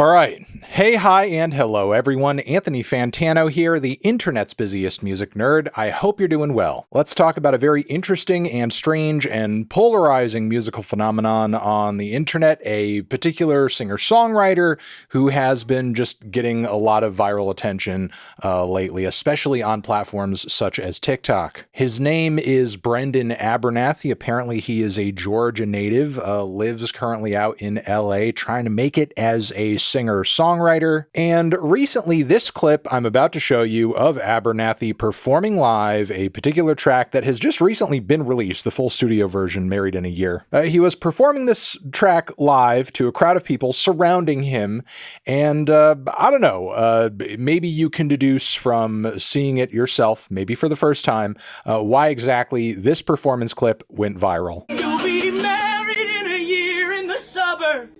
All right. Hey, hi, and hello, everyone. Anthony Fantano here, the internet's busiest music nerd. I hope you're doing well. Let's talk about a very interesting and strange and polarizing musical phenomenon on the internet, a particular singer-songwriter who has been just getting a lot of viral attention lately, especially on platforms such as TikTok. His name is Brendan Abernathy. Apparently, he is a Georgia native, lives currently out in LA, trying to make it as a singer-songwriter. And recently, this clip I'm about to show you of Abernathy performing live a particular track that has just recently been released, the full studio version, Married in a Year. He was performing this track live to a crowd of people surrounding him, and I don't know, maybe you can deduce from seeing it yourself, maybe for the first time, why exactly this performance clip went viral. You'll be married in a year in the suburbs,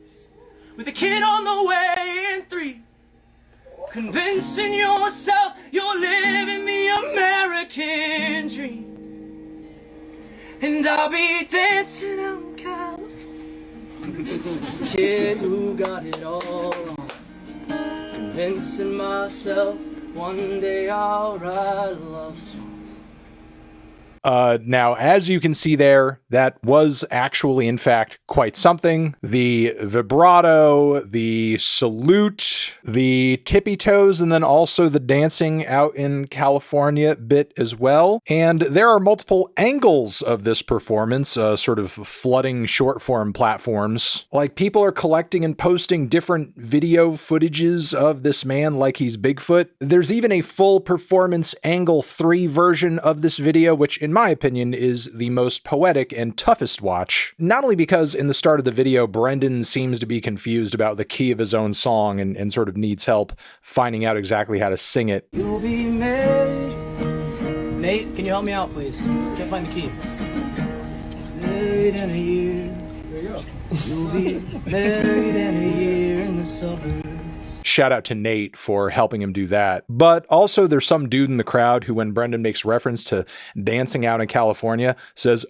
with a kid on the way in 3. Convincing yourself you're living the American dream. And I'll be dancing out in California. Kid who got it all wrong. Convincing myself one day I'll write a love song. Now, as you can see there, that was actually, in fact, quite something. The vibrato, the salute, the tippy toes, and then also the dancing out in California bit as well. And there are multiple angles of this performance, sort of flooding short form platforms. Like, people are collecting and posting different video footages of this man like he's Bigfoot. There's even a full performance angle 3 version of this video, which in my opinion is the most poetic and toughest watch. Not only because in the start of the video, Brendan seems to be confused about the key of his own song and sort of needs help finding out exactly how to sing it. You'll be married. Nate, can you help me out, please? Can't find the key. Married in a year. There you go. You'll be married in a year in the suburbs. Shout out to Nate for helping him do that. But also there's some dude in the crowd who, when Brendan makes reference to dancing out in California, says,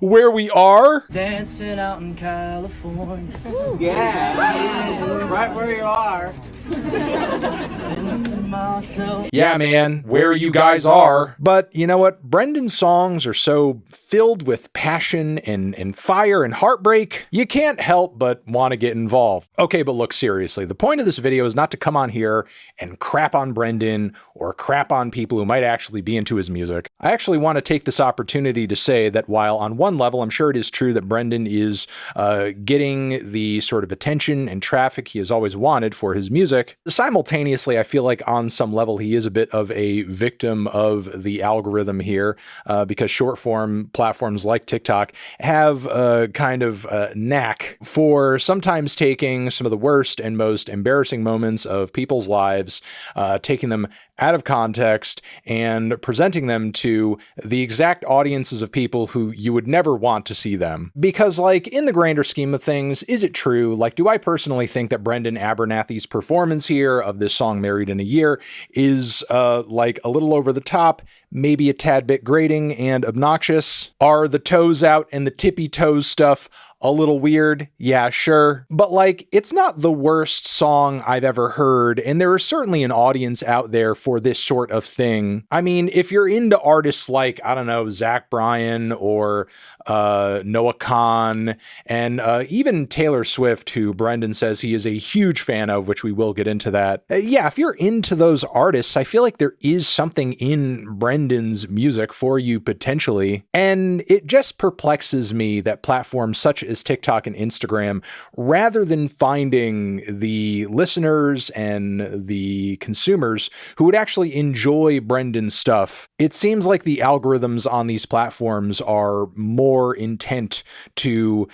where we are? Dancing out in California. Yeah, right where you are. Yeah, man, where you guys are. But you know what? Brendan's songs are so filled with passion and fire and heartbreak, you can't help but want to get involved. Okay, but look, seriously, the point of this video is not to come on here and crap on Brendan or crap on people who might actually be into his music. I actually want to take this opportunity to say that while on one level, I'm sure it is true that Brendan is getting the sort of attention and traffic he has always wanted for his music, simultaneously, I feel like on some level he is a bit of a victim of the algorithm here, because short form platforms like TikTok have a kind of knack for sometimes taking some of the worst and most embarrassing moments of people's lives, taking them out of context and presenting them to the exact audiences of people who you would never want to see them. Because, like, in the grander scheme of things, is it true? Like, do I personally think that Brendan Abernathy's performance here of this song Married in a Year is like a little over the top, maybe a tad bit grating and obnoxious? Are the toes out and the tippy toes stuff a little weird? Yeah, sure. But like, it's not the worst song I've ever heard, and there is certainly an audience out there for this sort of thing. I mean, if you're into artists like, I don't know, Zach Bryan or Noah Kahan, and even Taylor Swift, who Brendan says he is a huge fan of, which we will get into that. Yeah, if you're into those artists, I feel like there is something in Brendan's music for you potentially. And it just perplexes me that platforms such as TikTok and Instagram, rather than finding the listeners and the consumers who would actually enjoy Brendan's stuff, it seems like the algorithms on these platforms are more intent to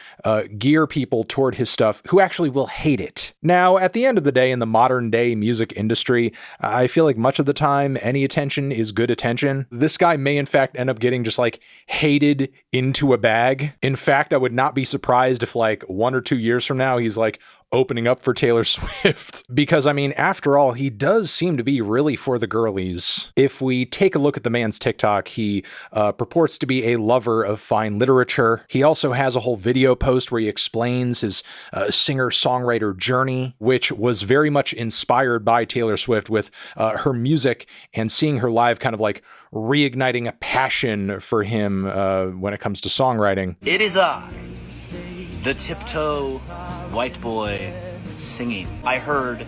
gear people toward his stuff who actually will hate it. Now, at the end of the day, in the modern day music industry, I feel like much of the time, any attention is good attention. This guy may in fact end up getting just like hated into a bag. In fact, I would not be surprised surprised if like 1 or 2 years from now he's like opening up for Taylor Swift. Because I mean, after all, he does seem to be really for the girlies. If we take a look at the man's TikTok, he purports to be a lover of fine literature. He also has a whole video post where he explains his singer-songwriter journey, which was very much inspired by Taylor Swift with her music, and seeing her live kind of like reigniting a passion for him when it comes to songwriting. It is I, the tiptoe white boy, singing. I heard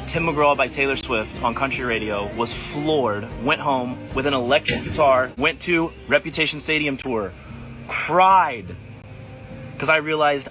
Tim McGraw by Taylor Swift on country radio, was floored, went home with an electric guitar, went to Reputation Stadium tour, cried, because I realized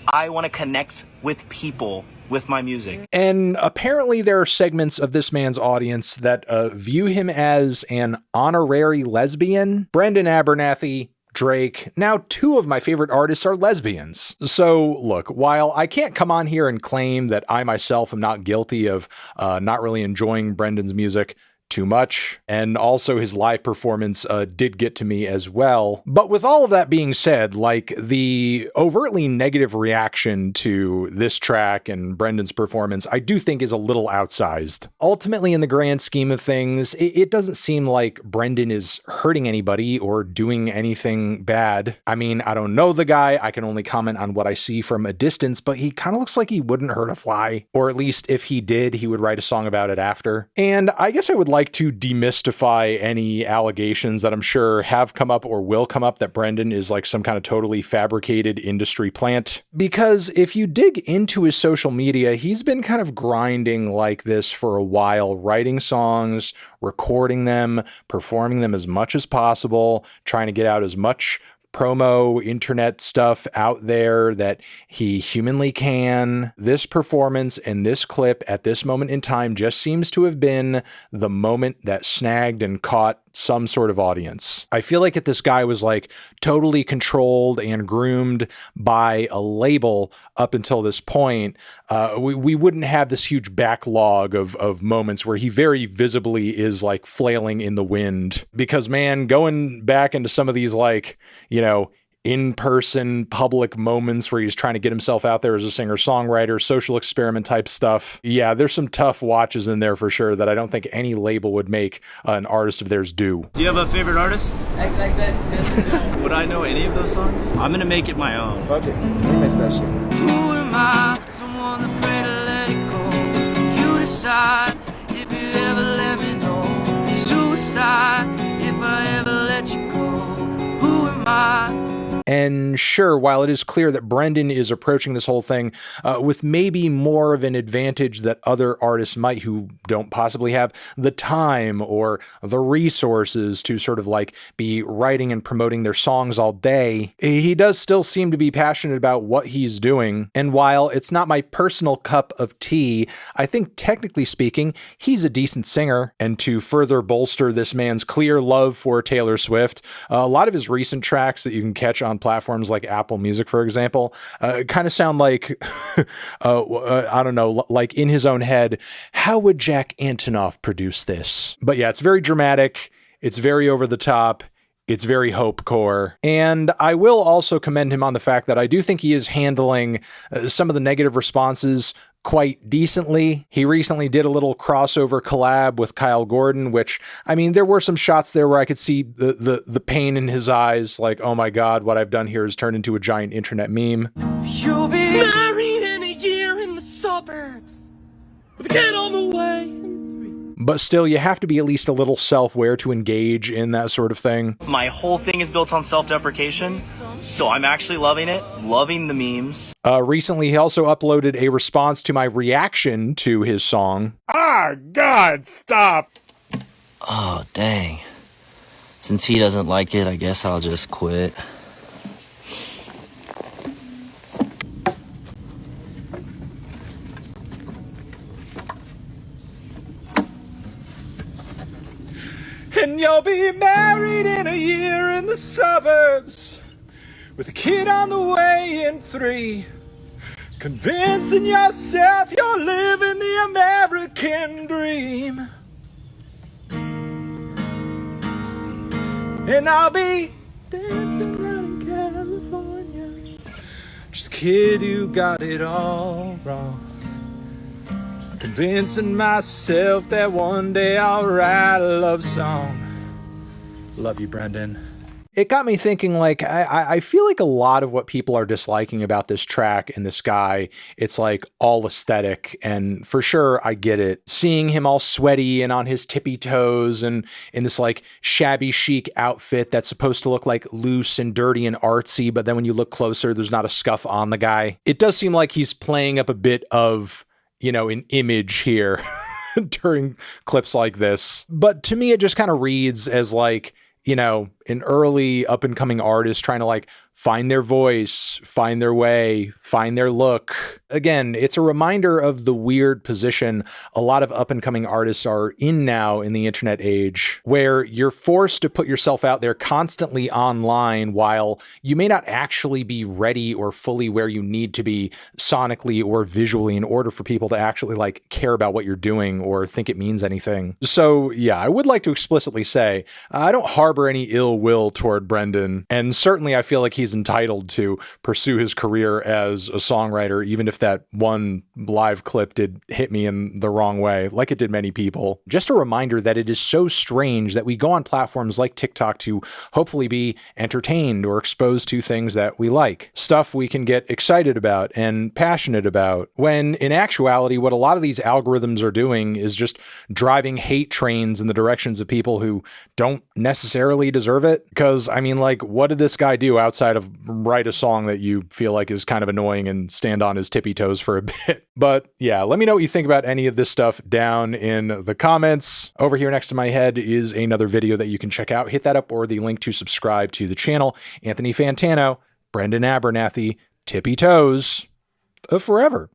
I want to connect with people with my music. And apparently there are segments of this man's audience that view him as an honorary lesbian. Brendan Abernathy, Drake, now 2 of my favorite artists are lesbians. So look, while I can't come on here and claim that I myself am not guilty of not really enjoying Brendan's music too much, and also his live performance did get to me as well. But with all of that being said, like, the overtly negative reaction to this track and Brendan's performance, I do think is a little outsized. Ultimately, in the grand scheme of things, it doesn't seem like Brendan is hurting anybody or doing anything bad. I mean, I don't know the guy, I can only comment on what I see from a distance, but he kind of looks like he wouldn't hurt a fly. Or at least if he did, he would write a song about it after. And I guess I would like to demystify any allegations that I'm sure have come up or will come up that Brendan is like some kind of totally fabricated industry plant. Because if you dig into his social media, he's been kind of grinding like this for a while, writing songs, recording them, performing them as much as possible, trying to get out as much promo internet stuff out there that he humanly can. This performance and this clip at this moment in time just seems to have been the moment that snagged and caught some sort of audience. I feel like if this guy was like totally controlled and groomed by a label up until this point, we wouldn't have this huge backlog of moments where he very visibly is like flailing in the wind. Because man, going back into some of these like, you know, in-person public moments where he's trying to get himself out there as a singer-songwriter, social experiment type stuff. Yeah, there's some tough watches in there for sure that I don't think any label would make an artist of theirs do. Do you have a favorite artist? XXX. Would I know any of those songs? I'm gonna make it my own. Fuck it. Remix that shit. Who am I? Someone afraid to let it go. You decide if you ever let me know. Suicide if I ever let you go. Who am I? And sure, while it is clear that Brendan is approaching this whole thing with maybe more of an advantage that other artists might who don't possibly have the time or the resources to sort of like be writing and promoting their songs all day, he does still seem to be passionate about what he's doing. And while it's not my personal cup of tea, I think technically speaking, he's a decent singer. And to further bolster this man's clear love for Taylor Swift, a lot of his recent tracks that you can catch on platforms like Apple Music, for example, kind of sound like, I don't know, like in his own head, how would Jack Antonoff produce this? But yeah, it's very dramatic. It's very over the top. It's very hopecore. And I will also commend him on the fact that I do think he is handling some of the negative responses quite decently. He recently did a little crossover collab with Kyle Gordon, which, I mean, there were some shots there where I could see the pain in his eyes, like, oh my God, what I've done here has turned into a giant internet meme. You'll be married in a year in the suburbs with a kid on the way. But still, you have to be at least a little self-aware to engage in that sort of thing. My whole thing is built on self-deprecation, so I'm actually loving it, loving the memes. Recently, he also uploaded a response to my reaction to his song. Ah, God, stop. Oh, dang. Since he doesn't like it, I guess I'll just quit. And you'll be married in a year in the suburbs with a kid on the way in 3. Convincing yourself you're living the American dream. And I'll be dancing around in California Just a kid who got it all wrong. Convincing myself that one day I'll write a love song. Love you, Brendan. It got me thinking, like, I feel like a lot of what people are disliking about this track and this guy, it's like all aesthetic. And for sure, I get it. Seeing him all sweaty and on his tippy toes and in this like shabby chic outfit that's supposed to look like loose and dirty and artsy, but then when you look closer, there's not a scuff on the guy. It does seem like he's playing up a bit of, you know, an image here during clips like this. But to me, it just kind of reads as like, you know, an early up and coming artist trying to like find their voice, find their way, find their look. Again, it's a reminder of the weird position a lot of up and coming artists are in now in the internet age, where you're forced to put yourself out there constantly online while you may not actually be ready or fully where you need to be sonically or visually in order for people to actually like care about what you're doing or think it means anything. So yeah, I would like to explicitly say, I don't harbor any ill will toward Brendan, and certainly I feel like he's entitled to pursue his career as a songwriter, even if that one live clip did hit me in the wrong way, like it did many people. Just a reminder that it is so strange that we go on platforms like TikTok to hopefully be entertained or exposed to things that we like, stuff we can get excited about and passionate about, when in actuality, what a lot of these algorithms are doing is just driving hate trains in the directions of people who don't necessarily deserve it. Because, I mean, like, what did this guy do outside of write a song that you feel like is kind of annoying and stand on his tippy toes for a bit? But yeah, let me know what you think about any of this stuff down in the comments. Over here next to my head is another video that you can check out. Hit that up or the link to subscribe to the channel. Anthony Fantano, Brendan Abernathy, tippy toes of forever.